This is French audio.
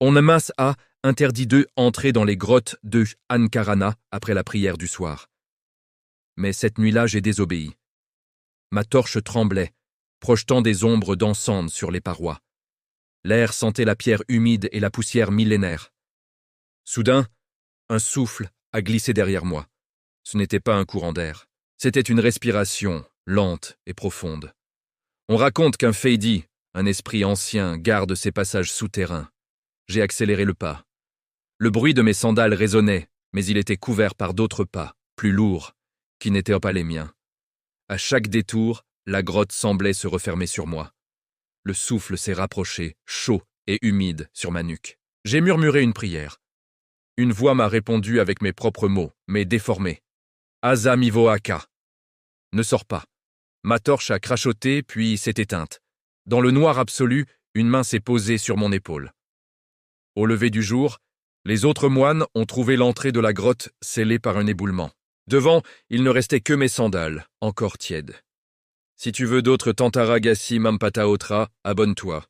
Onnamas a interdit d'eux entrer dans les grottes de Ankarana après la prière du soir. Mais cette nuit-là, j'ai désobéi. Ma torche tremblait, projetant des ombres dansantes sur les parois. L'air sentait la pierre humide et la poussière millénaire. Soudain, un souffle a glissé derrière moi. Ce n'était pas un courant d'air. C'était une respiration, lente et profonde. On raconte qu'un Feidi, un esprit ancien, garde ces passages souterrains. J'ai accéléré le pas. Le bruit de mes sandales résonnait, mais il était couvert par d'autres pas, plus lourds, qui n'étaient pas les miens. À chaque détour, la grotte semblait se refermer sur moi. Le souffle s'est rapproché, chaud et humide, sur ma nuque. J'ai murmuré une prière. Une voix m'a répondu avec mes propres mots, mais déformés. Asa mivoaka. Ne sors pas. Ma torche a crachoté, puis s'est éteinte. Dans le noir absolu, une main s'est posée sur mon épaule. Au lever du jour, les autres moines ont trouvé l'entrée de la grotte scellée par un éboulement. Devant, il ne restait que mes sandales, encore tièdes. Si tu veux d'autres Tantaragassi Mampataotra, abonne-toi.